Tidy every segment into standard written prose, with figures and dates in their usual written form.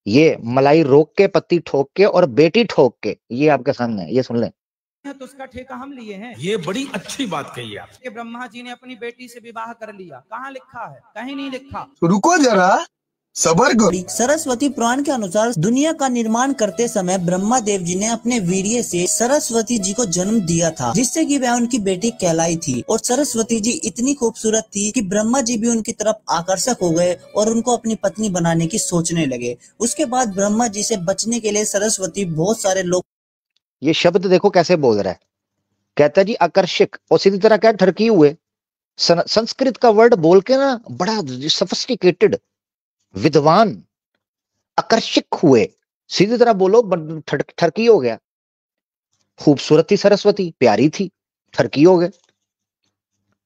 ये मलाई रोक के, पत्ती ठोक के और बेटी ठोक के, ये आपके सामने है, ये सुन लें। तो उसका ठेका हम लिए हैं। ये बड़ी अच्छी बात कही आप कि ब्रह्मा जी ने अपनी बेटी से विवाह कर लिया, कहाँ लिखा है? कहीं नहीं लिखा। रुको जरा, सबर करो। सरस्वती पुराण के अनुसार दुनिया का निर्माण करते समय ब्रह्मा देव जी ने अपने वीर्य से सरस्वती जी को जन्म दिया था, जिससे कि वह उनकी बेटी कहलाई थी। और सरस्वती जी इतनी खूबसूरत थी कि ब्रह्मा जी भी उनकी तरफ आकर्षक हो गए और उनको अपनी पत्नी बनाने की सोचने लगे। उसके बाद ब्रह्मा जी से बचने के लिए सरस्वती बहुत सारे लोग, ये शब्द देखो कैसे बोल रहा है, कहता है जी आकर्षक, और सीधी तरह क्या ठरकी हुए। संस्कृत का वर्ड बोल के ना बड़ा सोफिस्टिकेटेड, विद्वान, आकर्षक हुए, सीधी तरह बोलो ठरकी हो गया। खूबसूरत थी सरस्वती, प्यारी थी, ठरकी हो गए।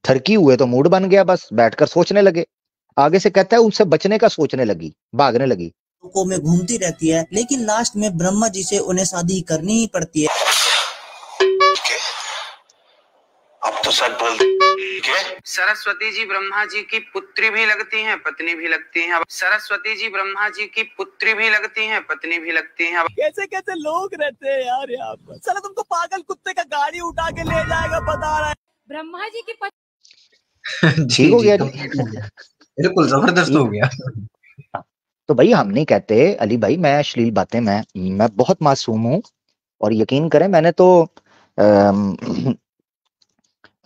ठरकी हुए तो मूड बन गया, बस बैठकर सोचने लगे। आगे से कहता है उनसे बचने का सोचने लगी, भागने लगी। लोगों में घूमती रहती है, लेकिन लास्ट में ब्रह्मा जी से उन्हें शादी करनी ही पड़ती है। अब तो सच बोल दे। सरस्वती जी ब्रह्मा जी की पुत्री भी लगती हैं, पत्नी भी लगती हैं। सरस्वती जी ब्रह्मा जी की पुत्री भी लगती हैं, पत्नी भी लगती हैं। कैसे कैसे लोग रहते हैं यार यहाँ पर। चलो तुमको पागल कुत्ते का गाड़ी उठा के ले जाएगा, बता रहा है। ब्रह्मा जी की ठीक हो गया जी, बिल्कुल जबरदस्त हो गया। तो भाई हम नहीं कहते अली भाई, मैं अश्लील बातें, मैं बहुत मासूम हूँ, और यकीन करें मैंने तो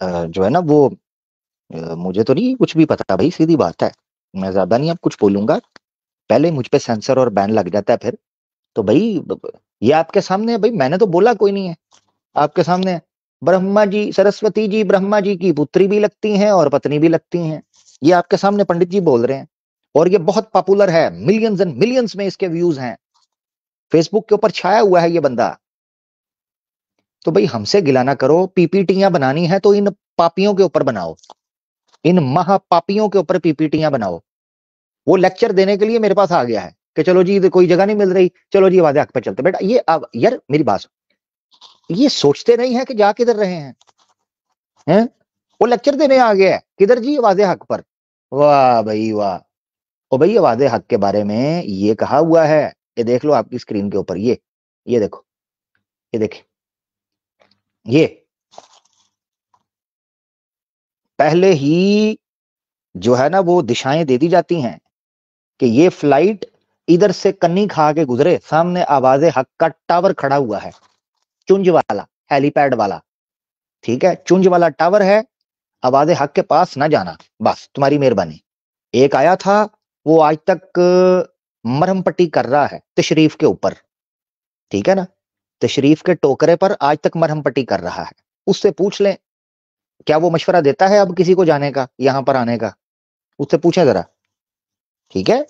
जो है ना वो मुझे तो नहीं कुछ भी पता भाई, सीधी बात है। मैं ज्यादा नहीं अब कुछ बोलूंगा, पहले मुझ पे सेंसर और बैन लग जाता है फिर। तो भाई ये आपके सामने है भाई, मैंने तो बोला कोई नहीं है, आपके सामने है। ब्रह्मा जी, सरस्वती जी ब्रह्मा जी की पुत्री भी लगती हैं और पत्नी भी लगती हैं, ये आपके सामने पंडित जी बोल रहे हैं। और ये बहुत पॉपुलर है, मिलियंस एंड मिलियंस में इसके व्यूज हैं, फेसबुक के ऊपर छाया हुआ है ये बंदा। तो भाई हमसे गिला ना करो, पीपीटियां बनानी है तो इन पापियों के ऊपर बनाओ, इन महापापियों के ऊपर पीपीटियां बनाओ। वो लेक्चर देने के लिए मेरे पास आ गया है कि चलो जी कोई जगह नहीं मिल रही, चलो जी वादे हक पे चलते। बेटा ये यार मेरी बात, ये सोचते नहीं है कि जा किधर रहे हैं? वो लेक्चर देने आ गया है किधर जी, वादे हक पर। वाह भाई वाह। और भाई वादे हक के बारे में ये कहा हुआ है, ये देख लो आपकी स्क्रीन के ऊपर, ये देखो, ये देखिए, ये पहले ही जो है ना वो दिशाएं दे दी जाती हैं कि ये फ्लाइट इधर से कन्नी खा के गुजरे। सामने आवाज़े हक का टावर खड़ा हुआ है, चुंज वाला, हेलीपैड वाला, ठीक है, चुंज वाला टावर है। आवाज़े हक के पास ना जाना, बस तुम्हारी मेहरबानी। एक आया था वो आज तक मरहम पट्टी कर रहा है तशरीफ के ऊपर, ठीक है ना, तशरीफ के टोकरे पर आज तक मरहम पट्टी कर रहा है। उससे पूछ लें क्या वो मशवरा देता है अब किसी को जाने का, यहां पर आने का, उससे पूछें जरा, ठीक है।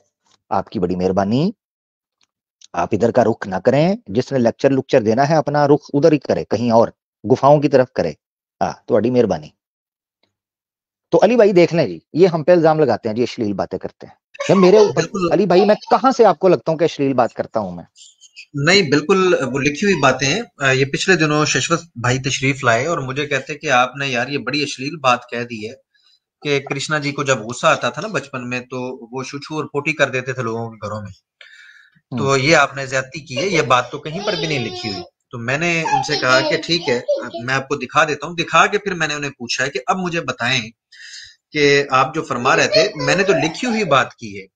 आपकी बड़ी मेहरबानी, आप इधर का रुख ना करें, जिसने लेक्चर लुक्चर देना है अपना रुख उधर ही करे, कहीं और गुफाओं की तरफ करे। तो बड़ी मेहरबानी। तो अली भाई देख लें जी, ये हम पे इल्जाम लगाते हैं जी अश्लील बातें करते हैं, या मेरे ऊपर। अली भाई मैं कहां से आपको लगता हूं कि अश्लील बात करता हूं मैं? नहीं, बिल्कुल वो लिखी हुई बातें हैं। ये पिछले दिनों शश्वत भाई तशरीफ लाए और मुझे कहते कि आपने यार ये बड़ी अश्लील बात कह दी है कि कृष्णा जी को जब गुस्सा आता था ना बचपन में, तो वो छू और पोटी कर देते थे लोगों के घरों में, तो ये आपने ज्यादती की है, ये बात तो कहीं पर भी नहीं लिखी हुई। तो मैंने उनसे कहा कि ठीक है, मैं आपको दिखा देता हूँ। दिखा के फिर मैंने उन्हें पूछा है कि अब मुझे बताएं कि आप जो फरमा रहे थे, मैंने तो लिखी हुई बात की है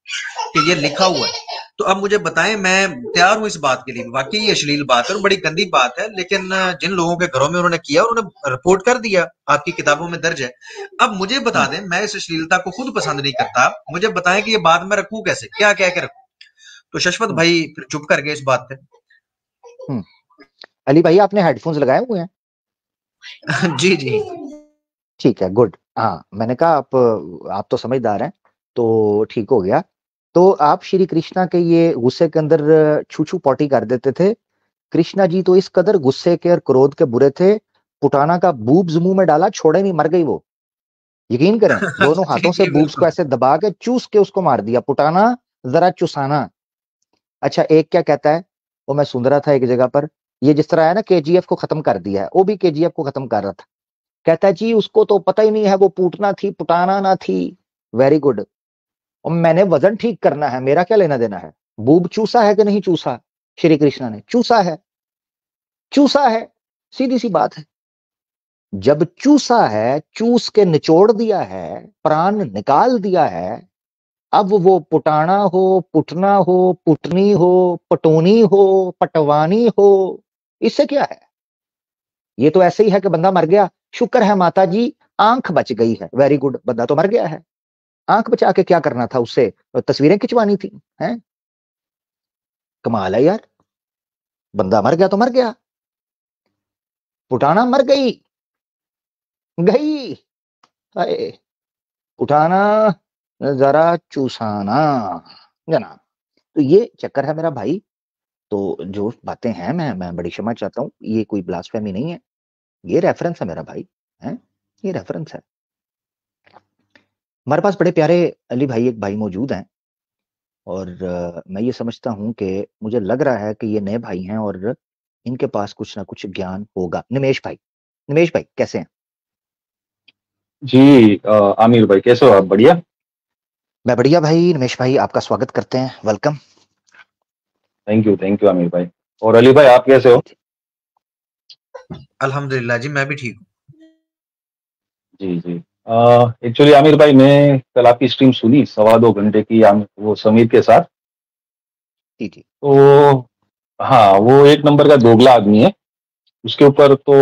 कि ये लिखा हुआ है, तो अब मुझे बताएं, मैं तैयार हूं इस बात के लिए। वाकई ये अश्लील बात है और बड़ी गंदी बात है, लेकिन जिन लोगों के घरों में उन्होंने किया उन्होंने रिपोर्ट कर दिया, आपकी किताबों में दर्ज है। अब मुझे बता दें, मैं इस अश्लीलता को खुद पसंद नहीं करता, मुझे बताएं कि ये बात मैं रखूं कैसे, क्या कह के रखूं। तो शश्वत भाई फिर चुप कर गए इस बात पे। अली भाई आपने हेडफोन्स लगाए हुए हैं? जी जी ठीक है, गुड। हाँ मैंने कहा आप तो समझदार हैं, तो ठीक हो गया। तो आप श्री कृष्णा के ये गुस्से के अंदर छू छू पॉटी कर देते थे। कृष्णा जी तो इस कदर गुस्से के और क्रोध के बुरे थे, पुटाना का बूब्स मुंह में डाला, छोड़े नहीं, मर गई वो। यकीन करें, दोनों हाथों से बूब्स को ऐसे दबा के चूस के उसको मार दिया, पुटाना जरा चुसाना। अच्छा एक क्या कहता है, वो मैं सुन रहा था एक जगह पर, ये जिस तरह है ना केजीएफ को खत्म कर दिया है, वो भी केजीएफ को खत्म कर रहा था। कहता है जी उसको तो पता ही नहीं है वो पूटना थी पुटाना ना थी। Very good. और मैंने वजन ठीक करना है, मेरा क्या लेना देना है, बूब चूसा है कि नहीं चूसा? श्री कृष्ण ने चूसा है, चूसा है, सीधी सी बात है। जब चूसा है, चूस के निचोड़ दिया है, प्राण निकाल दिया है, अब वो पुटाना हो, पुटना हो, पुटनी हो, पटोनी हो, पटवानी हो, इससे क्या है? ये तो ऐसे ही है कि बंदा मर गया, शुक्र है माता जी आंख बच गई है, वेरी गुड, बंदा तो मर गया है, आंख बचा के क्या करना था उससे? तस्वीरें खिंचवानी थी, हैं? कमाल है यार, बंदा मर गया तो मर गया, पुटाना मर गई, गई, हाय, उठाना जरा चूसाना जनाब। तो ये चक्कर है मेरा भाई। तो जो बातें हैं, मैं बड़ी क्षमा चाहता हूँ, ये कोई ब्लास्फेमी नहीं है, ये रेफरेंस है मेरा भाई, हैं? ये रेफरेंस है। हमारे पास बड़े प्यारे अली भाई एक भाई मौजूद हैं, और मैं ये समझता हूँ कि मुझे लग रहा है कि ये नए भाई हैं और इनके पास कुछ ना कुछ ज्ञान होगा। निमेश भाई, निमेश भाई कैसे हैं? जी आमिर भाई कैसे हो आप? बढ़िया, मैं बढ़िया भाई। निमेश भाई आपका स्वागत करते हैं, वेलकम। थैंक यू आमिर भाई। और अली भाई आप कैसे हो? अल्हम्दुलिल्लाह जी, मैं भी ठीक हूँ। जी एक्चुअली आमिर भाई मैं कल आपकी स्ट्रीम सुनी 2.25 घंटे की, वो समीर के साथ। जी तो हाँ, वो एक नंबर का दोगला आदमी है। उसके ऊपर तो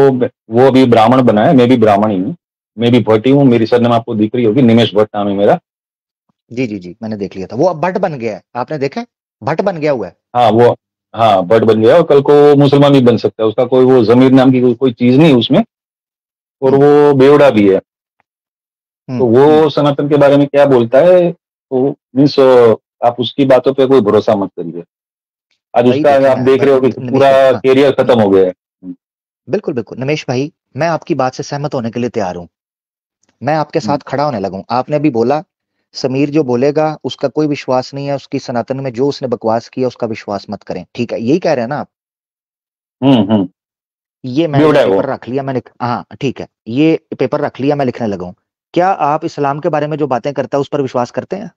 वो अभी ब्राह्मण बना है, मैं भी ब्राह्मण ही हूँ, मैं भी भट्ट ही हूँ। मेरी सरनेम आपको दिख रही होगी, निमेश भट्ट नाम है मेरा। जी मैंने देख लिया था, वो अब भट्ट बन गया है, आपने देखा है? भट्ट बन गया हुआ है। हाँ भट्ट बन गया, और कल को मुसलमान भी बन सकता है। उसका कोई वो जमीर नाम की कोई चीज नहीं उसमें, और वो बेवड़ा भी है। तो वो सनातन के बारे में क्या बोलता है, तो मीन्स आप उसकी बातों पे कोई भरोसा मत करिए। आज उसका आप देख रहे हो कि पूरा कैरियर खत्म हो गया है। बिल्कुल बिल्कुल निमेश भाई, मैं आपकी बात से सहमत होने के लिए तैयार हूं, मैं आपके साथ खड़ा होने लगूं। आपने अभी बोला समीर जो बोलेगा उसका कोई विश्वास नहीं है, उसकी सनातन में जो उसने बकवास किया उसका विश्वास मत करें, ठीक है? यही कह रहे हैं ना आप? ये मैंने पेपर रख लिया, मैंने, हाँ ठीक है, ये पेपर रख लिया, मैं लिखने लगा हूं। क्या आप इस्लाम के बारे में जो बातें करता है उस पर विश्वास करते हैं?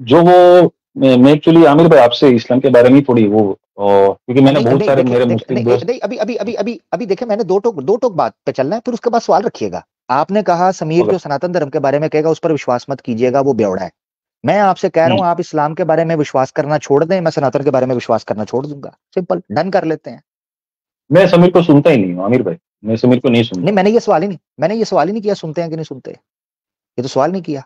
जो वो मैं एक्चुअली आमिर भाई आपसे इस्लाम के बारे में थोड़ी वो, क्योंकि मैंने बहुत सारे मेरे मुस्लिम दोस्त, अभी देखे, मैंने दो टोक बात पे चलना है, फिर उसके बाद सवाल रखिएगा। आपने कहा समीर जो सनातन धर्म के बारे में कहेगा उस पर विश्वास मत कीजिएगा, वो बेवड़ा है। मैं आपसे कह रहा हूं आप इस्लाम के बारे में विश्वास करना छोड़ दें, मैं सनातन के बारे में विश्वास करना छोड़ दूंगा, सिंपल, डन कर लेते हैं। मैं समीर को सुनता ही नहीं हूँ आमिर भाई, मैं समीर को नहीं सुनता। नहीं, मैंने ये सवाल ही नहीं किया सुनते हैं कि नहीं सुनते, ये तो सवाल नहीं किया।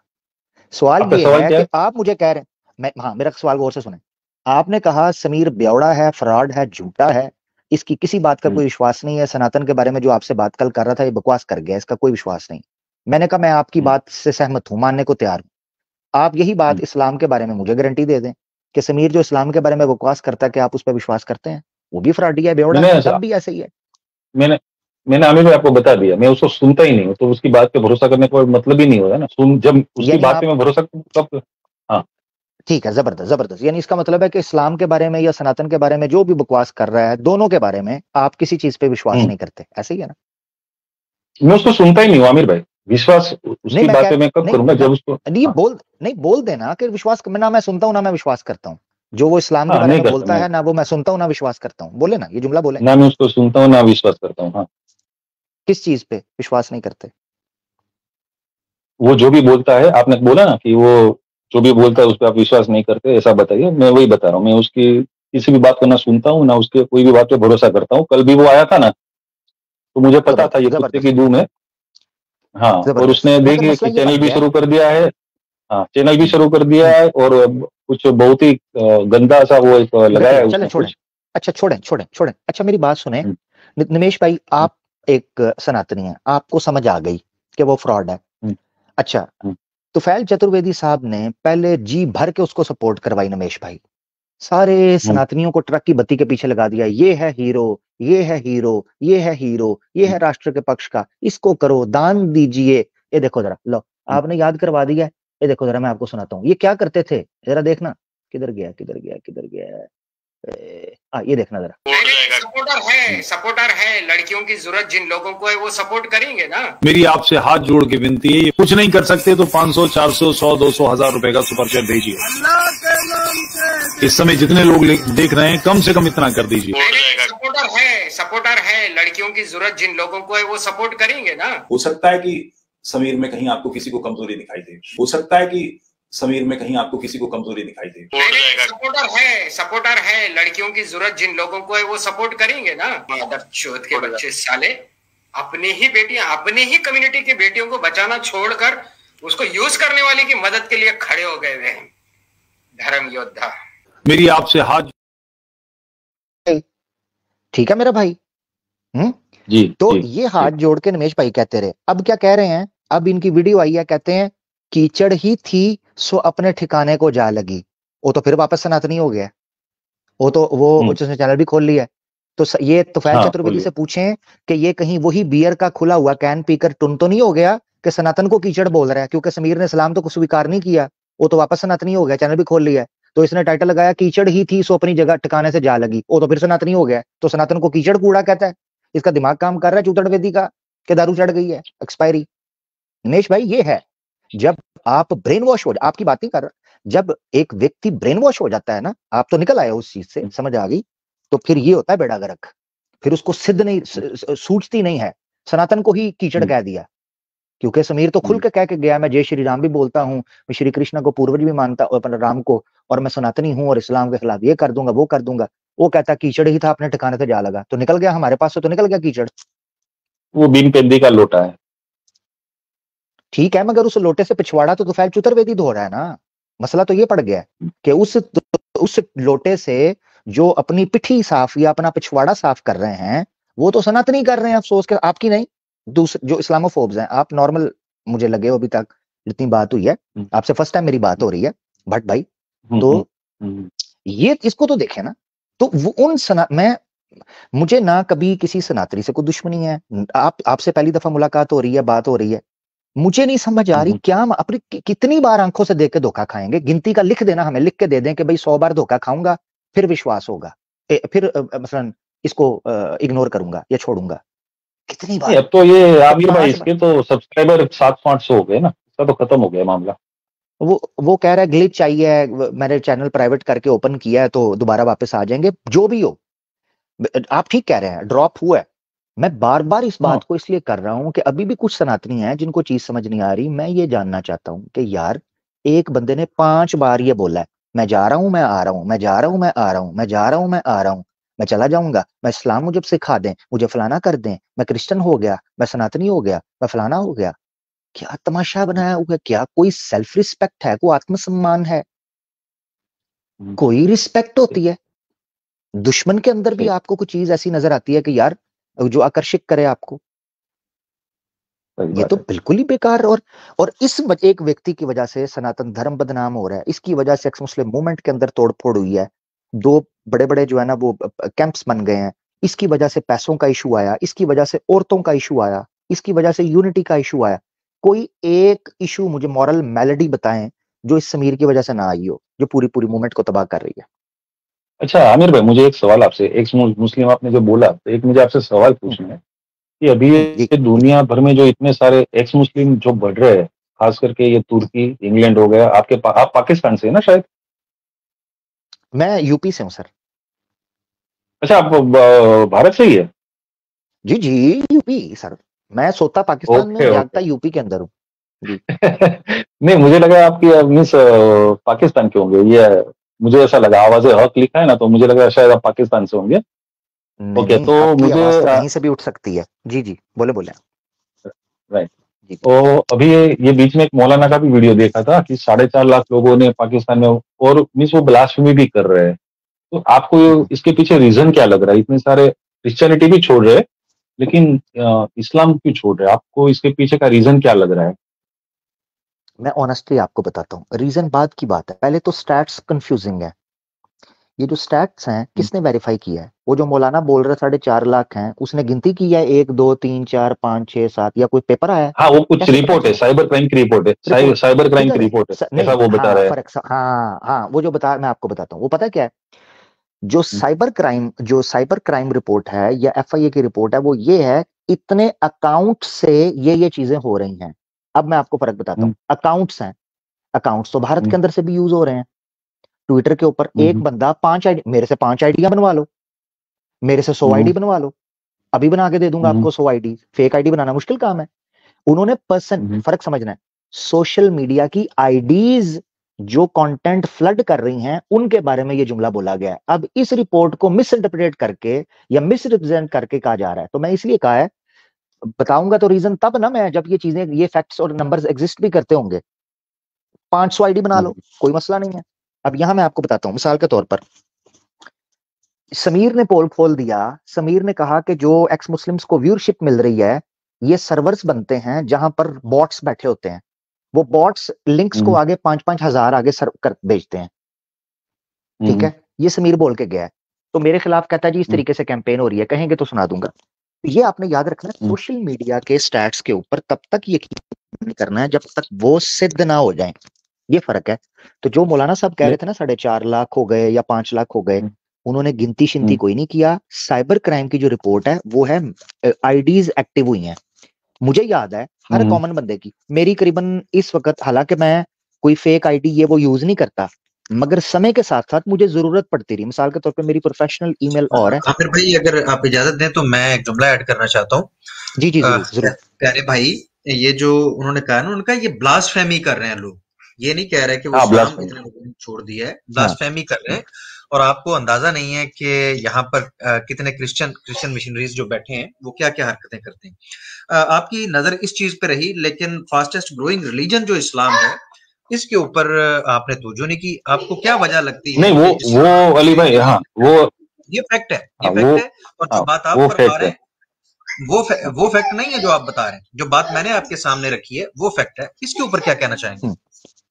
सवाल ये है कि आप मुझे कह रहे हैं, हाँ मेरा सवाल गौर से सुने। आपने कहा समीर बेवड़ा है, फ्रॉड है, झूठा है, इसकी किसी बात का कोई विश्वास नहीं है, सनातन के बारे में जो आपसे बात कल कर रहा था ये बकवास कर गया, इसका कोई विश्वास नहीं। मैंने कहा मैं आपकी बात से सहमत हूं, मानने को तैयार हूं। आप यही बात इस्लाम के बारे में मुझे गारंटी दे दें कि समीर जो इस्लाम के बारे में बकवास करता है, कि आप उस पर विश्वास करते हैं? वो भी फ्रॉडी है, बेवड़ा है, सब भी ऐसे ही है। मैंने आमिर भाई आपको बता दिया, मैं उसको सुनता ही नहीं हूँ, तो उसकी बात पे भरोसा करने का मतलब ही नहीं होगा ना। जब उसकी बात पे मैं भरोसा कब, हाँ ठीक है, जबरदस्त। यानी इसका मतलब है कि इस्लाम के बारे में या सनातन के बारे में जो भी बकवास कर रहा है, दोनों के बारे में आप किसी चीज पे विश्वास नहीं करते, ऐसे ही है ना? मैं उसको सुनता ही नहीं हूँ आमिर भाई, विश्वास उसकी बात पे मैं कब करूंगा? जब उसको नहीं बोल देना कि विश्वास, ना मैं सुनता हूं ना मैं विश्वास करता हूँ। जो वो इस्लाम के बारे में बोलता है ना वो मैं सुनता हूँ ना विश्वास करता हूँ, बोले ना, ये जुमला बोले ना। मैं उसको सुनता हूँ ना विश्वास करता हूँ। हाँ, किस चीज पे विश्वास नहीं करते? वो जो भी बोलता है, आपने बोला ना कि वो जो भी बोलता है उस पर आप विश्वास नहीं करते, ऐसा बताइए। मैं वही बता रहा हूँ, मैं उसकी किसी भी बात को ना सुनता हूँ ना उसके कोई भी बात पे भरोसा करता हूँ। कल भी वो आया था ना, तो मुझे पता था ये कुत्ते की धूम है। हाँ, और उसने देखिए कि चैनल भी शुरू कर दिया है। हाँ, चैनल भी शुरू कर दिया है, और कुछ बहुत ही गंदा सा वो एक लगाया है उसने। छोड़ें। अच्छा मेरी बात सुने निमेश भाई, आप एक सनातनी है, आपको समझ आ गई कि वो फ्रॉड है। अच्छा, तुफैल चतुर्वेदी साहब ने पहले जी भर के उसको सपोर्ट करवाई निमेश भाई, सारे सनातनियों को ट्रक की बत्ती के पीछे लगा दिया, ये है हीरो, ये है हीरो, ये है हीरो, ये है राष्ट्र के पक्ष का, इसको करो, दान दीजिए। ये देखो जरा, लो आपने याद करवा दिया। ये देखो जरा, मैं आपको सुनाता हूँ ये क्या करते थे, जरा देखना। किधर गया ये देखना जरा। सपोर्टर है लड़कियों की जरूरत जिन लोगों को है वो सपोर्ट करेंगे ना। मेरी आपसे हाथ जोड़ के विनती है, कुछ नहीं कर सकते तो 500, 400, 100, 200, 1000 रुपए का सुपर चैट भेजिए। इस समय जितने लोग देख रहे हैं कम से कम इतना कर दीजिए। सपोर्टर है लड़कियों की जरूरत जिन लोगों को है वो सपोर्ट करेंगे ना। हो सकता है कि समीर में कहीं आपको किसी को कमजोरी दिखाई दे, हो सकता है कि समीर में कहीं आपको किसी को कमजोरी दिखाई दे। सपोर्टर है लड़कियों की जरूरत जिन लोगों को है वो सपोर्ट करेंगे ना। चौथ के बच्चे साले अपनी ही बेटियां, अपनी ही कम्युनिटी की बेटियों को बचाना छोड़कर उसको यूज करने वाले की मदद के लिए खड़े हो गए हैं। धर्म योद्धा। मेरी आपसे हाथ, ठीक है मेरा भाई। जी तो जी, ये हाथ जोड़ के निमेश भाई कहते रहे। अब क्या कह रहे हैं, अब इनकी वीडियो आई है, कहते हैं कीचड़ ही थी सो अपने ठिकाने को जा लगी। वो तो फिर वापस सनातनी हो गया। वो तो वो जिसने चैनल भी खोल लिया। तो ये तुफैल चतुर्वेदी से पूछें कि ये कहीं वही बियर का खुला हुआ कैन पीकर टुन तो नहीं हो गया कि सनातन को कीचड़ बोल रहा है, क्योंकि समीर ने इस्लाम तो स्वीकार नहीं किया, वो तो वापस सनातनी हो गया, चैनल भी खोल लिया। तो इसने टाइटल लगाया कीचड़ ही थी सो अपनी जगह ठिकाने से जा लगी। वो तो फिर सनातनी हो गया। तो सनातन को कीचड़ कूड़ा कहता है। इसका दिमाग काम कर रहा है चूतड़वेदी का कि दारू चढ़ गई है, एक्सपायरी। निमेश भाई ये है, जब आप ब्रेन वॉश हो, आपकी बात नहीं कर रहा, जब एक व्यक्ति ब्रेन वॉश हो जाता है ना, आप तो निकल आए उस चीज से, समझ आ गई, तो फिर ये होता है बेड़ा गर्क। फिर उसको सिद्ध नहीं, सूझती नहीं है। सनातन को ही कीचड़ कह दिया, क्योंकि समीर तो खुल के कह के गया, मैं जय श्री राम भी बोलता हूँ, मैं श्री कृष्ण को पूर्वज भी मानता हूँ, अपने राम को, और मैं सनातनी हूँ और इस्लाम के खिलाफ ये कर दूंगा वो कर दूंगा। वो कहता कीचड़ ही था, अपने ठिकाने से जा लगा, तो निकल गया हमारे पास से, तो निकल गया कीचड़। वो बिन पेंदी का लोटा है। ठीक है, मगर उस लोटे से पिछवाड़ा तो तुफैल चतुर्वेदी धो रहा है ना। मसला तो ये पड़ गया कि उस लोटे से जो अपनी पिठी साफ या अपना पिछवाड़ा साफ कर रहे हैं, वो तो सनातनी कर रहे हैं। अफसोस के आपकी नहीं, दूसरे जो इस्लामोफोब्स हैं। आप नॉर्मल मुझे लगे हो, अभी तक जितनी बात हुई है आपसे, फर्स्ट टाइम मेरी बात हो रही है भट्ट भाई। तो ये इसको तो देखे ना, तो वो मुझे ना कभी किसी सनातनी से कोई दुश्मनी है। आपसे पहली दफा मुलाकात हो रही है, बात हो रही है, मुझे नहीं समझ आ रही क्या अपनी कितनी बार आंखों से देख के धोखा खाएंगे। गिनती का लिख देना, हमें लिख के दे दें कि भाई 100 बार धोखा खाऊंगा फिर विश्वास होगा, फिर मसलन इसको इग्नोर करूंगा या छोड़ूंगा। कितनी बार? अब तो ये आमिर भाई इसके तो सब्सक्राइबर 700-800 हो गए ना, इसका तो खत्म हो गया मामला। वो कह रहा है ग्लिच चाहिए, मैंने चैनल प्राइवेट करके ओपन किया है तो दोबारा वापस आ जाएंगे। जो भी हो, आप ठीक कह रहे हैं, ड्रॉप हुआ है। मैं बार बार इस बात को इसलिए कर रहा हूं कि अभी भी कुछ सनातनी हैं जिनको चीज समझ नहीं आ रही। मैं ये जानना चाहता हूं कि यार, एक बंदे ने 5 बार ये बोला है, मैं जा रहा हूं, मैं आ रहा हूं, मैं जा रहा हूं, मैं आ रहा हूं, मैं जा रहा हूं, मैं आ रहा हूं, मैं चला जाऊंगा, मैं इस्लाम मुझे सिखा दें, मुझे फलाना कर दें, मैं क्रिश्चियन हो गया, मैं सनातनी हो गया, मैं फलाना हो गया। क्या तमाशा बनाया हुआ? क्या कोई सेल्फ रिस्पेक्ट है? कोई आत्मसम्मान है? कोई रिस्पेक्ट होती है? दुश्मन के अंदर भी आपको कुछ चीज ऐसी नजर आती है कि यार जो आकर्षित करे आपको? ये तो बिल्कुल ही बेकार। और इस एक व्यक्ति की वजह से सनातन धर्म बदनाम हो रहा है। इसकी वजह से एक्स मुस्लिम मूवमेंट के अंदर तोड़फोड़ हुई है। 2 बड़े बड़े जो है ना वो कैंप्स बन गए हैं। इसकी वजह से पैसों का इशू आया, इसकी वजह से औरतों का इशू आया, इसकी वजह से यूनिटी का इशू आया। कोई एक इशू मुझे मॉरल मेलेडी बताएं जो इस समीर की वजह से ना आई हो, जो पूरी मूवमेंट को तबाह कर रही है। अच्छा आमिर भाई, मुझे एक सवाल आपसे, एक्स मुस्लिम आपने जो बोला, तो एक मुझे आपसे सवाल पूछना है कि अभी ये दुनिया भर में जो इतने सारे एक्स मुस्लिम जो बढ़ रहे हैं, खास करके ये तुर्की, इंग्लैंड हो गया, आप पाकिस्तान से है ना शायद? मैं यूपी से हूँ सर। अच्छा, आप भारत से ही है? जी जी, यूपी सर। मैं सोता पाकिस्तान में, जागता यूपी के अंदर हूँ। नहीं, मुझे लगा आपकी मीन्स पाकिस्तान के होंगे, ये मुझे ऐसा लगा, आवाज़े हक लिखा है ना, तो मुझे लगा शायद आप पाकिस्तान से होंगे। ओके, तो मुझे कहीं से भी उठ सकती है। जी जी, बोले। राइट। तो अभी ये बीच में एक मौलाना का भी वीडियो देखा था कि 4.5 लाख लोगों ने पाकिस्तान में, और मीन्स वो ब्लास्फेमी भी कर रहे हैं। तो आपको इसके पीछे रीजन क्या लग रहा है? इतने सारे क्रिश्चियनिटी भी छोड़ रहे हैं, लेकिन इस्लाम क्यों छोड़ रहे हैं? आपको इसके पीछे का रीजन क्या लग रहा है? मैं ऑनेस्टली आपको बताता हूँ, रीजन बाद की बात है। पहले तो स्टैट्स कंफ्यूजिंग है। ये जो स्टैट्स हैं, किसने वेरीफाई किया है? वो जो मौलाना बोल रहे 4.5 लाख हैं, उसने गिनती की है 1 2 3 4 5 6 7, या कोई पेपर आया? हाँ, वो कुछ रिपोर्ट है, साइबर क्राइम की रिपोर्ट है, साइबर क्राइम की रिपोर्ट है, ऐसा वो बता रहा है। हाँ, वो जो बता, मैं आपको बताता हूँ, वो पता क्या है? जो साइबर क्राइम रिपोर्ट है या FIA की रिपोर्ट है, वो ये है, इतने अकाउंट से ये चीजें हो रही हैं। अब मैं आपको फर्क बताता हूँ। अकाउंट्स हैं, अकाउंट्स तो भारत के अंदर से भी यूज हो रहे हैं। ट्विटर के ऊपर एक बंदा 5 आईडी, मेरे से 5 आईडियां बनवा लो, मेरे से 100 आईडी बनवा लो, अभी बना के दे दूंगा आपको 100 आईडी। फेक आईडी बनाना मुश्किल काम है। उन्होंने पर्सन, फर्क समझना है, सोशल मीडिया की आईडीज जो कंटेंट फ्लड कर रही हैं उनके बारे में ये जुमला बोला गया है। अब इस रिपोर्ट को मिस इंटरप्रेट करके या मिस रिप्रेजेंट करके कहा जा रहा है। तो मैं इसलिए कहा है, बताऊंगा तो रीजन तब ना मैं, जब ये चीजें, ये फैक्ट्स और नंबर्स एग्जिस्ट भी करते होंगे। 500 आईडी बना लो, कोई मसला नहीं है। अब यहां मैं आपको बताता हूं, मिसाल के तौर पर समीर ने पोल खोल दिया। समीर ने कहा कि जो एक्स मुस्लिम्स को व्यूअरशिप मिल रही है, ये सर्वर्स बनते हैं जहां पर बॉट्स बैठे होते हैं, वो बॉट्स लिंक्स को आगे 5-5 हजार आगे सर्व कर भेजते हैं। ठीक है, ये समीर बोल के गया है। तो मेरे खिलाफ कहता है जी इस तरीके से कैंपेन हो रही है, कहेंगे तो सुना दूंगा। ये आपने याद रखना है, सोशल मीडिया के स्टैट्स के ऊपर तब तक यकीन नहीं करना है जब तक वो सिद्ध ना हो जाए। ये फर्क है। तो जो मौलाना साहब कह रहे थे ना 4.5 लाख हो गए या 5 लाख हो गए, उन्होंने गिनती शिनती कोई नहीं किया। साइबर क्राइम की जो रिपोर्ट है वो है आईडीज एक्टिव हुई हैं। मुझे याद है हर कॉमन बंदे की, मेरी करीबन इस वक्त, हालांकि मैं कोई फेक आईडी ये वो यूज नहीं करता, मगर समय के साथ साथ मुझे जरूरत पड़ती रही। मिसाल के तौर पे मेरी प्रोफेशनल ईमेल और है। आमिर भाई अगर आप इजाजत दें तो मैं एक जुमला ऐड करना चाहता हूँ। जी जी जरूर। प्यारे भाई, ये जो उन्होंने कहा ना, उनका ये ब्लास्फेमी कर रहे हैं लोग, ये नहीं कह रहे कि वो इस्लाम इतने लोगों ने छोड़ दिया है, ब्लास्फेमी कर रहे हैं। और आपको अंदाजा नहीं है कि यहाँ पर कितने क्रिश्चियन मिशनरीज जो बैठे हैं वो क्या क्या हरकतें करते हैं। आपकी नजर इस चीज पे रही, लेकिन फास्टेस्ट ग्रोइंग रिलीजन जो इस्लाम है इसके ऊपर आपने तोजो नहीं की। आपको क्या वजह लगती है? नहीं, वो अली भाई, हाँ वो ये फैक्ट है, ये फैक्ट है। और जो बात आप बता रहे हैं वो फैक्ट नहीं है जो आप बता रहे हैं। जो बात मैंने आपके सामने रखी है वो फैक्ट है। इसके ऊपर क्या कहना चाहेंगे?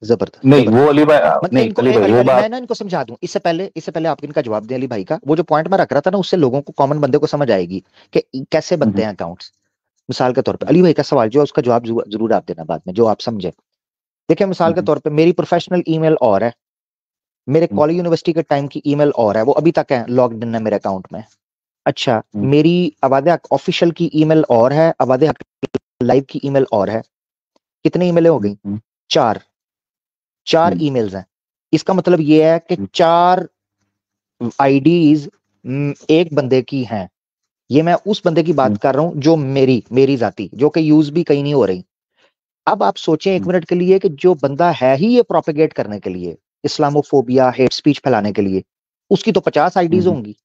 जबरदस्त। नहीं वो अली भाई, नहीं अली भाई वो बात मैं ना इनको समझा दूं, इससे पहले आप इनका जवाब दें अली भाई का। वो जो पॉइंट मैं रख रहा था ना, उससे लोगों को, कॉमन बंदे को समझ आएगी कि कैसे बनते हैं अकाउंट्स। मिसाल के तौर पे अली भाई का सवाल जो, उसका जवाब जरूर आप देना बाद में, जो आप समझे। देखिए मिसाल के तौर पे मेरी प्रोफेशनल ईमेल और है, मेरे कॉलेज यूनिवर्सिटी के टाइम की ईमेल और है, वो अभी तक है, लॉग्ड इन है मेरे अकाउंट में। अच्छा, मेरी आवाज़े हक ऑफिशियल की ईमेल और है, आवाज़े हक लाइव की ईमेल और है। कितनी ईमेलें हो गई? 4 ईमेल्स हैं। इसका मतलब ये है कि 4 आईडीज एक बंदे की हैं। ये मैं उस बंदे की बात कर रहा हूं जो मेरी जाती, जो कि यूज भी कहीं नहीं हो रही। अब आप सोचें 1 मिनट के लिए कि जो बंदा है ही ये प्रोपेगेट करने के लिए, इस्लामोफोबिया, हेट स्पीच फैलाने के लिए, उसकी तो 50 आईडीज होंगी।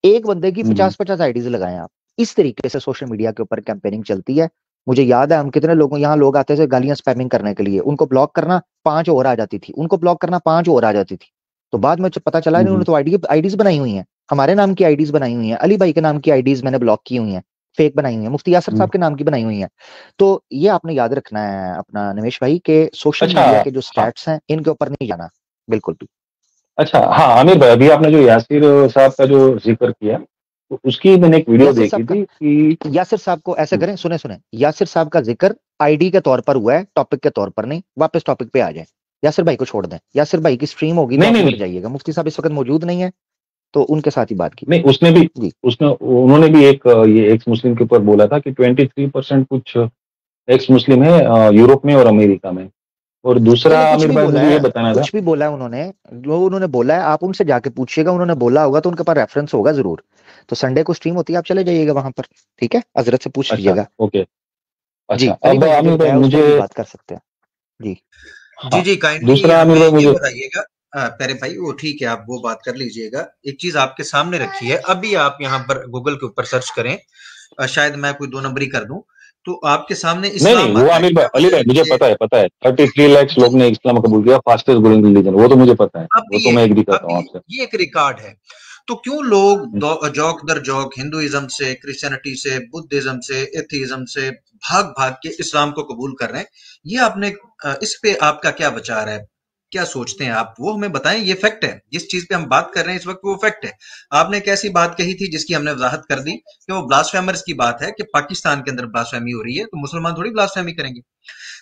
एक बंदे की 50-50 आईडीज लगाएं आप। इस तरीके से सोशल मीडिया के ऊपर कैंपेनिंग चलती है। मुझे याद है हम कितने लोगों, यहाँ लोग आते थे गालियां स्पैमिंग करने के लिए, उनको ब्लॉक करना 5 और आ जाती थी, उनको ब्लॉक करना 5 और आ जाती थी। तो बाद में पता चला इन्होंने तो आईडीज बनाई हुई हैं, हमारे नाम की आईडीज बनाई हुई हैं, अली भाई के नाम की आईडीज मैंने ब्लॉक की हुई हैं, फेक बनाई हुई है, मुफ्ती यासर साहब के नाम की बनाई हुई है। तो ये आपने याद रखना है अपना निमेश भाई के सोशल मीडिया के जो स्टैट्स हैं इनके ऊपर नहीं जाना बिल्कुल भी। अच्छा, हाँ आमिर भाई, अभी आपने जो यासिर साहब का जो जिक्र किया, तो उसकी मैंने एक वीडियो देखी थी कि यासिर साहब को ऐसे करें, सुने यासिर साहब का जिक्र आईडी के तौर पर हुआ है, टॉपिक के तौर पर नहीं। वापस टॉपिक पे आ जाए, यासिर भाई को छोड़ दें। यासिर भाई की स्ट्रीम होगी तो आप जाइएगा, मुफ्ती साहब इस वक्त मौजूद नहीं है तो उनके साथ ही बात की। नहीं, उन्होंने भी एक ये एक्स मुस्लिम के ऊपर बोला था कि 23% कुछ एक्स मुस्लिम है यूरोप में और अमेरिका में। और दूसरा आमिर भाई मुझे ये बताना था, कुछ भी बोला है उन्होंने, जो उन्होंने बोला है आप उनसे जाके पूछिएगा, उन्होंने बोला होगा तो उनके पास रेफरेंस होगा जरूर। तो संडे को स्ट्रीम होती है, आप चले जाइएगा वहां पर, ठीक है, हजरत से पूछ लीजिएगा। ओके, जी अब आमिर भाई मुझे बात कर सकते हैं जी। जी काइंडली दूसरा आमिर भाई मुझे बताइएगा प्यारे भाई, वो ठीक है, आप वो बात कर लीजिएगा। एक चीज आपके सामने रखी है, अभी आप यहाँ पर गूगल के ऊपर सर्च करें, शायद मैं कोई 2 नंबरी कर दूं तो आपके सामने नहीं वो आमिर भाई, अली भाई मुझे पता है 33 लाख लोग ने इस्लाम कबूल किया, फास्टेस्ट ग्रोइंग रिलीजन, वो तो मुझे पता है, वो तो मैं एग्री करता हूँ आपसे। ये एक रिकॉर्ड है। तो क्यों लोग जौक दर जौक हिंदुइज्म से, क्रिश्चियनिटी से, बुद्धिज्म से, एथीज्म से भाग भाग के इस्लाम को कबूल कर रहे हैं? ये आपने इस पे आपका क्या विचार है, क्या सोचते हैं आप, वो हमें बताएं। ये फैक्ट है, जिस चीज पे हम बात कर रहे हैं इस वक्त वो फैक्ट है। आपने एक ऐसी बात कही थी जिसकी हमने वजाहत कर दी कि वो ब्लास्फेमर्स की बात है कि पाकिस्तान के अंदर ब्लास्फेमी हो रही है तो मुसलमान थोड़ी ब्लास्फेमी करेंगे।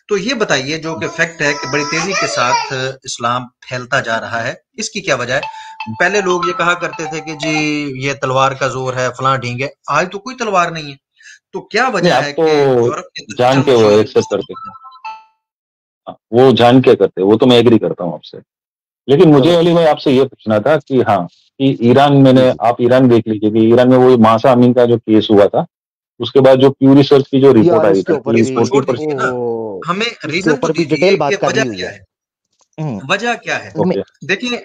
तो ये बताइए जो कि फैक्ट है कि बड़ी तेजी के साथ इस्लाम फैलता जा रहा है, इसकी क्या वजह है? पहले लोग ये कहा करते थे कि जी ये तलवार का जोर है, फलां ढींग है, आज तो कोई तलवार नहीं है। तो क्या वजह है कि यूरोप के अंदर जान के वो एक्सेप्ट करते हैं, वो जान के करते हैं, वो तो मैं एग्री करता हूँ आपसे। लेकिन मुझे चलो अली भाई आपसे ये पूछना था कि हाँ, कि ईरान जी जी आप ईरान देख लीजिए कि ईरान में वो मासा अमीन का जो केस हुआ था, उसके बाद जो प्यू रिसर्च की जो रिपोर्ट यार आई इसके थी ऊपर कि भी, इसको छोड़ 40%। दीजिए ना, ओहो, हमें इसके रीजन तो ऊपर भी दीजिए डिटेल कि बात करनी वजह हुई क्या है। है, हम्म, वजह क्या है। इसमें ओके। देखिए,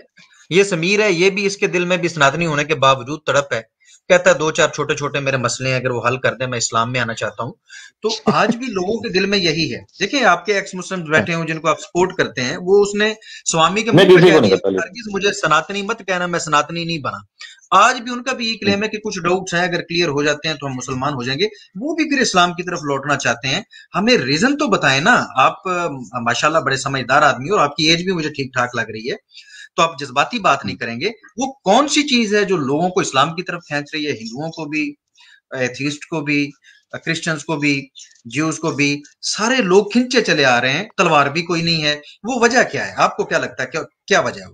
ये समीर है, ये भी इसके दिल में भी सनातनी होने के बावजूद तड़प है। कहता है 2-4 छोटे-छोटे मेरे मसले हैं, अगर वो हल कर दें, मैं इस्लाम में आना चाहता हूँ। तो आज भी लोगों के दिल में यही है। देखिए, आपके एक्स मुस्लिम्स बैठे हों जिनको आप सपोर्ट करते हैं, वो उसने स्वामी के मैं मुंह पे किसी कह को नहीं दिया करता कि लेकिन। हरगिज़ मुझे सनातनी मत कहना, मैं सनातनी नहीं बना। आज भी उनका भी यही हम्म, क्लेम है कि कुछ डाउट्स हैं, अगर क्लियर हो जाते हैं तो हम मुसलमान हो जाएंगे। वो भी फिर इस्लाम की तरफ लौटना चाहते हैं। हमें रीजन तो बताएं ना। आप माशाल्लाह बड़े समझदार आदमी हो और आपकी एज भी मुझे ठीक ठाक लग रही है, तो आप जज्बाती बात नहीं करेंगे। वो कौन सी चीज है जो लोगों को इस्लाम की तरफ खींच रही है, हिंदुओं को भी, एथीस्ट को भी, क्रिश्चियंस को भी, ज्यूज को भी, सारे लोग खिंचे चले आ रहे हैं, तलवार भी कोई नहीं है। वो वजह क्या है, आपको क्या लगता है, क्या क्या वजह है?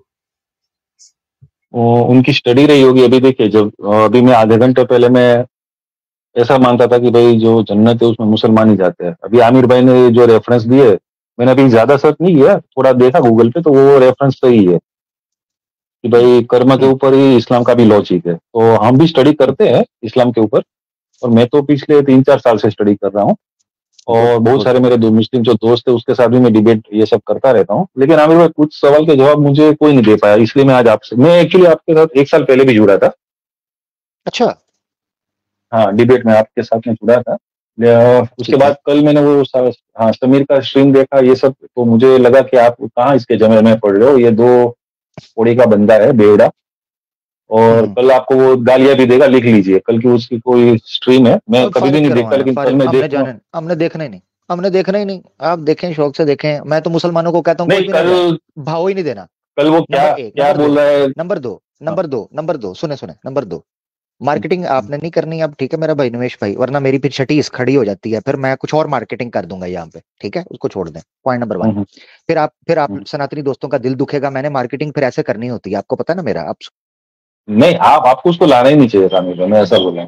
उनकी स्टडी रही होगी। अभी देखिए, जब अभी मैं आधे घंटे पहले मैं ऐसा मानता था कि भाई जो जन्नत है उसमें मुसलमान ही जाते हैं। अभी आमिर भाई ने जो रेफरेंस दिए, मैंने अभी ज्यादा सर्च नहीं किया, थोड़ा देखा गूगल पे, तो वो रेफरेंस सही है कि भाई कर्म के हम्म, ऊपर ही इस्लाम का भी लॉजिक है। तो हम भी स्टडी करते हैं इस्लाम के ऊपर, और मैं तो पिछले 3-4 साल से स्टडी कर रहा हूँ। गुड और बहुत गुड। सारे मेरे दो मुस्लिम जो दोस्त है उसके साथ भी मैं डिबेट ये सब करता रहता हूँ। लेकिन आमिर भाई कुछ सवाल के जवाब मुझे कोई नहीं दे पाया, इसलिए मैं आज आपसे, मैं एक्चुअली आपके साथ 1 साल पहले भी जुड़ा था। अच्छा हाँ, डिबेट में आपके साथ में जुड़ा था। उसके ठीक है। बाद कल मैंने हाँ, समीर का स्ट्रीम देखा ये सब, तो मुझे लगा कि आप कहाँ इसके जमे में पड़ रहे हो, ये 2 कौड़ी का बंदा है, बेवड़ा। और हम्म, कल आपको वो गालियां भी देगा, लिख लीजिए, कल की उसकी कोई स्ट्रीम है, मैं अब कभी भी फारिग नहीं देखता करवाएं, लेकिन कल फारिग, मैं हमने देखूंगा। जाने, हमने देखना ही नहीं, हमने देखना ही नहीं। आप देखें, शौक से देखें। मैं तो मुसलमानों को कहता हूँ कोई नहीं, भी ना जाए, कल भाव ही नहीं देना। कल वो क्या नंबर एक, क्या नंबर दो, बोल रहा है। नंबर दो, हाँ, नंबर दो, सुने सुने, नंबर दो, मार्केटिंग हम्म, आपने नहीं करनी अब, ठीक है मेरा भाई नवेश भाई, वरना मेरी फिर छठी इस खड़ी हो जाती है, फिर मैं कुछ और मार्केटिंग कर दूंगा यहाँ पे, ठीक है, उसको छोड़ दें। Point number one. हम्म, फिर आप हम्म। सनातनी दोस्तों का दिल दुखेगा। मैंने मार्केटिंग फिर ऐसे करनी होती है, आपको पता है ना मेरा। आप नहीं, आपको उसको लाना ही नहीं चाहिए था आमिर भाई, मैं ऐसा बोला।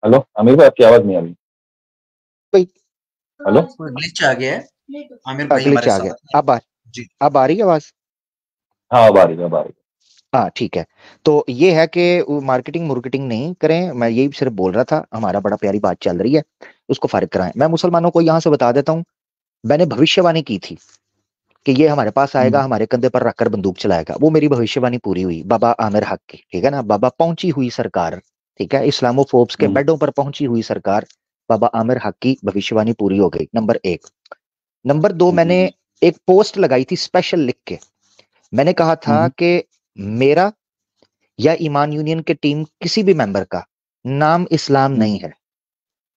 हेलो आमिर भाई, आपकी आवाज नहीं आ रही। भाई हेलो। कोई ग्लिच आ गया है, आमिर भाई अगले हमारे चे आ गया। साथ हैं। जी। अब आ रही है आवाज। हाँ, अब आ रही है, अब आ रही हाँ ठीक है। तो ये है कि मार्केटिंग मुर्केटिंग नहीं करें, मैं यही सिर्फ बोल रहा था। हमारा बड़ा प्यारी बात चल रही है, उसको फारिग कराएं। मैं मुसलमानों को यहाँ से बता देता हूँ, मैंने भविष्यवाणी की थी कि ये हमारे पास है। आएगा, हमारे कंधे पर रखकर बंदूक चलाएगा। वो मेरी भविष्यवाणी पूरी हुई। बाबा आमिर हक की, ठीक है ना, बाबा पहुंची हुई सरकार, ठीक है, इस्लामोफोब्स के हम्म, बेडों पर पहुंची हुई सरकार, बाबा आमिर हक की भविष्यवाणी पूरी हो गई। नंबर एक। नंबर दो, हम्म, मैंने एक पोस्ट लगाई थी स्पेशल लिख के। मैंने कहा था हम्म, कि मेरा या ईमान यूनियन के टीम किसी भी मेंबर का नाम इस्लाम हम्म, नहीं है।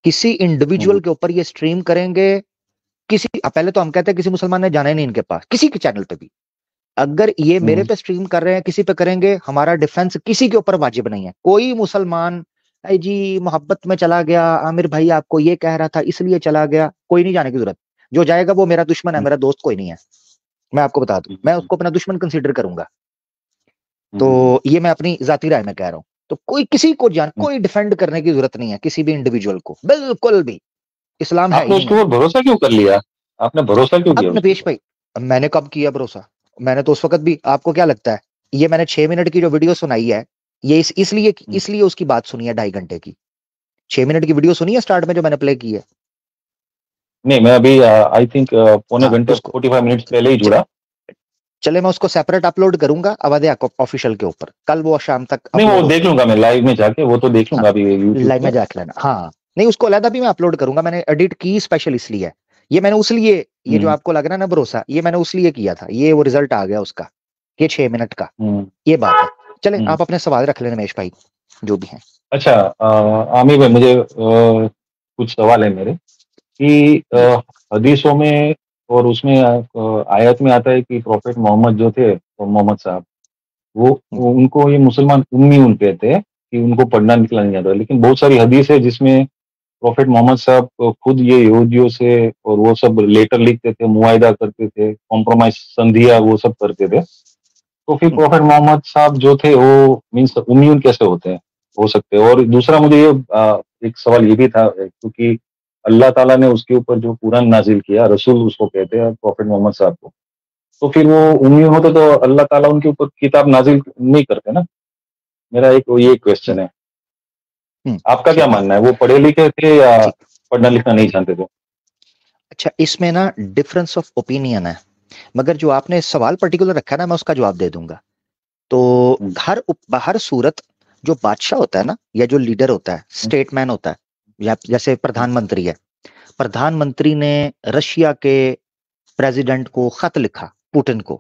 किसी हम्म, इंडिविजुअल के ऊपर ये स्ट्रीम करेंगे, किसी पहले तो हम कहते हैं किसी मुसलमान ने जाना ही नहीं इनके पास, किसी के चैनल पे भी। अगर ये मेरे हम्म, पे स्ट्रीम कर रहे हैं, किसी पे करेंगे, हमारा डिफेंस किसी के ऊपर वाजिब नहीं है। कोई मुसलमान "अरे जी मोहब्बत में चला गया, आमिर भाई आपको ये कह रहा था इसलिए चला गया", कोई नहीं जाने की जरूरत। जो जाएगा वो मेरा दुश्मन है, मेरा दोस्त कोई नहीं है। मैं आपको बता दूं, मैं हम्म, उसको अपना दुश्मन कंसीडर करूंगा। हम्म। तो ये मैं अपनी जाती राय में कह रहा हूं। तो कोई किसी को हम्म। कोई डिफेंड करने की जरूरत नहीं है, किसी भी इंडिविजुअल को, बिल्कुल भी। इस्लाम है ही आपने नहीं उसके है। ऊपर भरोसा क्यों कर लिया? आपने भरोसा क्यों किया अब उसके नपेश ऊपर? भाई, मैंने कब किया भरोसा? मैंने तो उस वक्त भी, आपको क्या लगता है, ये मैंने 6 मिनट की जो वीडियो सुनाई है, ये इसलिए हम्म। इसलिए उसकी बात सुनी है 2.5 घंटे की। 6 मिनट की वीडियो सुनी है स्टार्ट में जो मैंने प्ले की है। नहीं, मैं अभी आई थिंक पौने हाँ घंटे उसको 45 मिनट पहले ही च- जुड़ा। चले, मैं उसको सेपरेट अपलोड करूंगा अवध ऑफिशियल के ऊपर, कल वो शाम तक नहीं, वो अपलोड हो देख जाएगी। लूंगा मैं लाइव में जाके, वो तो देख हाँ लूंगा अभी यूट्यूब लाइव पे। में जाके लेना, हाँ। नहीं उसको अलहदा भी मैं अपलोड करूंगा, मैंने एडिट की स्पेशल इसलिए। ये मैंने उस लिए, ये जो हम्म, आपको लग रहा है ना भरोसा, ये मैंने उस लिए किया था, ये वो रिजल्ट आ गया उसका, ये 6 मिनट का। हम्म, ये बात है। चले हम्म। आप अपने सवाल रख लें रमेश भाई, जो भी हैं। अच्छा, आमिर भाई, मुझे कुछ सवाल है मेरे कि जी हदीसों में और उसमें आयत में आता है कि प्रॉफेट मोहम्मद जो थे, तो मोहम्मद साहब, वो उनको ये मुसलमान उम्मी उन कहते हैं कि उनको पढ़ना लिखना नहीं आता। लेकिन बहुत सारी हदीस है जिसमें प्रॉफेट मोहम्मद साहब खुद ये यहूदियों से और वो सब लेटर लिखते थे, मुआयदा करते थे, कॉम्प्रोमाइज संधिया वो सब करते थे। तो फिर प्रॉफेट मोहम्मद साहब जो थे वो मीन्स उम्मीन कैसे होते हैं, हो सकते हैं? और दूसरा मुझे ये एक सवाल ये भी था, क्योंकि अल्लाह ताला ने उसके ऊपर जो कुरान नाजिल किया, रसूल उसको कहते हैं प्रॉफेट मोहम्मद साहब को, तो फिर वो उम्मी होते तो अल्लाह ताला उनके ऊपर किताब नाजिल नहीं करते ना। मेरा ये क्वेश्चन है, आपका क्या ठीक है, मानना है? वो पढ़े लिखे थे या ठीक। पढ़ना लिखना नहीं जानते थे? अच्छा, इसमें ना डिफरेंस ऑफ ओपिनियन है, मगर जो आपने सवाल पर्टिकुलर रखा है ना, मैं उसका जवाब दे दूंगा। तो हर सूरत जो बादशाह होता है ना, या जो लीडर होता है, स्टेटमैन होता है, या जैसे प्रधानमंत्री है, प्रधानमंत्री ने रशिया के प्रेसिडेंट को खत लिखा, पुतिन को,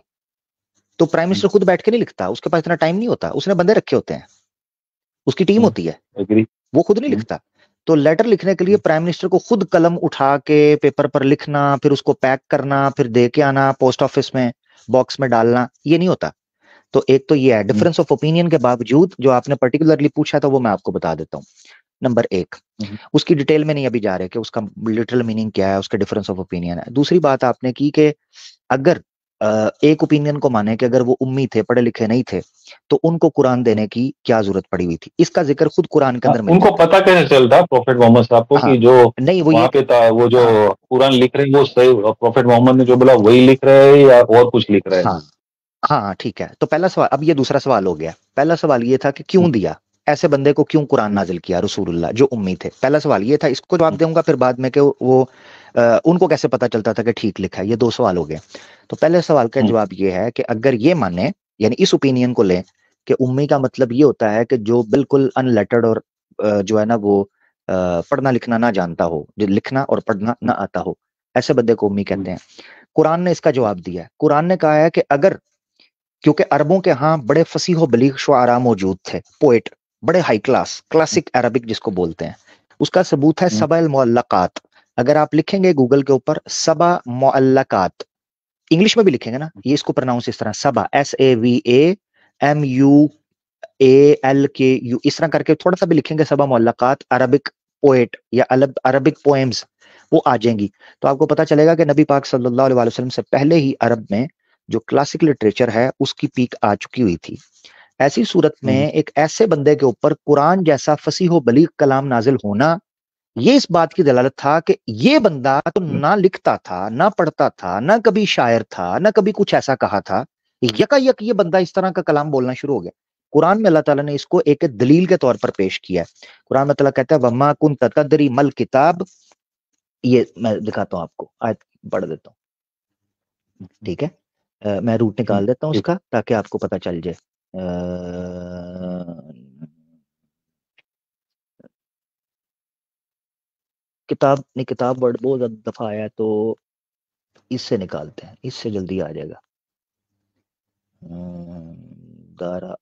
तो प्राइम मिनिस्टर खुद बैठ के नहीं लिखता, उसके पास इतना टाइम नहीं होता, उसने बंदे रखे होते हैं, उसकी टीम होती है, वो खुद नहीं लिखता। तो लेटर लिखने के लिए प्राइम मिनिस्टर को खुद कलम उठा के पेपर पर लिखना, फिर उसको पैक करना, फिर दे के आना पोस्ट ऑफिस में, बॉक्स में डालना, ये नहीं होता। तो एक तो ये है डिफरेंस ऑफ ओपिनियन के बावजूद, जो आपने पर्टिकुलरली पूछा था वो मैं आपको बता देता हूँ। नंबर एक, उसकी डिटेल में नहीं अभी जा रहे कि उसका लिटरल मीनिंग क्या है, उसके डिफरेंस ऑफ ओपिनियन है। दूसरी बात आपने की कि अगर एक ओपिनियन को माने कि अगर वो उम्मी थे, पढ़े लिखे नहीं थे, तो उनको कुरान देने की क्या जरूरत पड़ी हुई थी? इसका जिक्र खुद कुरान के अंदर मिल उनको जाता है। पता कैसे चलता प्रोफेट मोहम्मद साहब को कि जो नहीं, वो वहाँ ये पे था, वो जो कुरान लिख रहे हैं वो सही, प्रोफेट मोहम्मद ने जो बोला वही लिख रहे हैं या और कुछ लिख रहे हैं? हाँ, ठीक है। तो पहला सवाल, अब ये दूसरा सवाल हो गया। पहला सवाल ये था कि क्यों दिया, ऐसे बंदे को क्यों कुरान नाजिल किया रसूलुल्लाह जो उम्मी थे? पहला सवाल ये था, इसको जवाब दूंगा फिर बाद में कि वो उनको कैसे पता चलता था कि ठीक लिखा है। ये दो सवाल हो गए। तो पहले सवाल का जवाब ये है कि अगर ये माने, यानी इस ओपिनियन को लें कि उम्मी का मतलब ये होता है कि जो बिल्कुल अनलेटर्ड और जो है ना वो पढ़ना लिखना ना जानता हो, जो लिखना और पढ़ना ना आता हो, ऐसे बंदे को उम्मी कहते हैं। कुरान ने इसका जवाब दिया है। कुरान ने कहा है कि अगर, क्योंकि अरबों के यहाँ बड़े फसीह बलीग शुआरा मौजूद थे, पोएट, बड़े हाई क्लास, क्लासिक अरबिक जिसको बोलते हैं, उसका सबूत है सबा अल मुअल्लकात। अगर आप लिखेंगे गूगल के ऊपर सबा मुअल्लकात, इंग्लिश में भी लिखेंगे ना, ये इसको प्रोनाउंस इस तरह, सबा, SAVAMUALKU, इस तरह करके थोड़ा सा भी लिखेंगे सबा मुअल्लकात, अरबिक पोएट या अरबिक पोएम्स, वो आ जाएंगी। तो आपको पता चलेगा कि नबी पाक सल्लल्लाहु अलैहि वसल्लम से पहले ही अरब में जो क्लासिक लिटरेचर है उसकी पीक आ चुकी हुई थी। ऐसी सूरत में एक ऐसे बंदे के ऊपर कुरान जैसा फसीह बलीग कलाम नाजिल होना, ये इस बात की दलालत था कि ये बंदा तो ना लिखता था, ना पढ़ता था, ना कभी शायर था, ना कभी कुछ ऐसा कहा था, यकायक ये बंदा इस तरह का कलाम बोलना शुरू हो गया। कुरान में अल्लाह ताला ने इसको एक दलील के तौर पर पेश किया है। कुरान में अल्लाह कहता है वमा कुन्त तदरी मल किताब, ये मैं दिखाता हूं आपको, आयत पढ़ देता हूँ, ठीक है। मैं रूट निकाल देता हूँ उसका ताकि आपको पता चल जाए। किताब नहीं, किताब वर्ड बहुत ज्यादा दफा आया है, तो इससे निकालते हैं, इससे जल्दी आ जाएगा। दारा,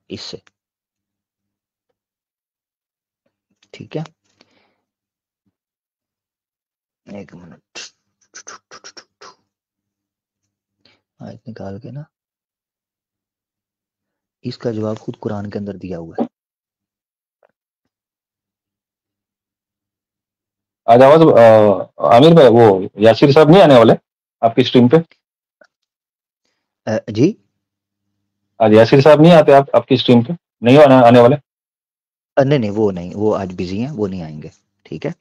इससे, ठीक है, एक मिनट, आयत निकाल के ना इसका जवाब खुद कुरान के अंदर दिया हुआ है। आज आवाज आमिर भाई, वो यासिर साहब नहीं आने वाले आपकी स्ट्रीम पे? जी, आज यासिर साहब नहीं आते आपकी स्ट्रीम पे? नहीं आने वाले? नहीं, वो नहीं, वो आज बिजी हैं, वो नहीं आएंगे, ठीक है।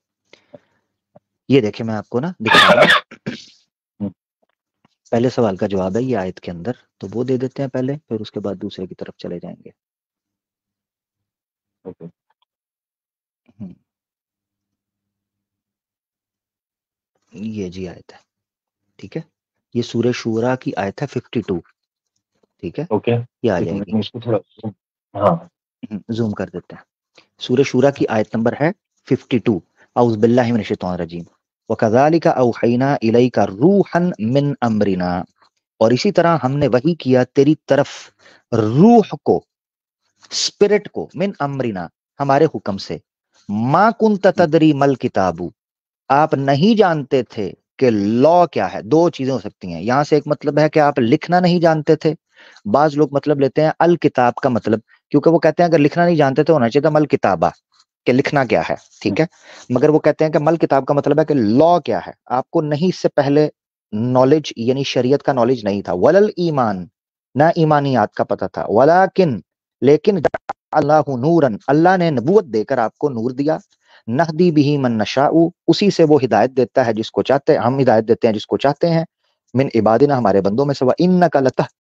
ये देखिए मैं आपको ना दिखा रहा हूं। पहले सवाल का जवाब है ये आयत के अंदर, तो वो दे देते हैं पहले, फिर उसके बाद दूसरे की तरफ चले जाएंगे। ये जी आयत है, ठीक है। ये सूरह शूरा की आयत है 52, ठीक है। ओके, ये आ जाएगी, इसको थोड़ा जूम कर देते हैं। सूरह शूरा की आयत नंबर है 52। औज़ बिल्लाहि मिनश शैतानिर रजीम। व कज़ालिका औहैना इलैका रूहन मिन अमरिना, और इसी तरह हमने वही किया तेरी तरफ रूह को, स्पिरिट को, मिन अमरिना, हमारे हुक्म से। मा कुन्त तदरी मल किताबु, आप नहीं जानते थे कि लॉ क्या है। दो चीजें हो सकती हैं यहां से, एक मतलब है कि आप लिखना नहीं जानते थे। बाज लोग मतलब लेते हैं अल किताब का मतलब, क्योंकि वो कहते हैं अगर लिखना नहीं जानते तो होना चाहिए था मल किताबा, कि लिखना क्या है, ठीक है। मगर वो कहते हैं कि मल किताब का मतलब है कि लॉ क्या है, आपको नहीं, इससे पहले नॉलेज यानी शरीयत का नॉलेज नहीं था। वलल ईमान, ना ईमानियात का पता था। वलाकिन, लेकिन अल्लाहु नूरन, अल्लाह ने नबूवत देकर आपको नूर दिया। नहदी बिही मन नशाउ, उसी से वो हिदायत देता है जिसको चाहते हैं, हम हिदायत देते हैं जिसको चाहते हैं। मिन इबादिना, हमारे बंदों में से, व इन्नका लतह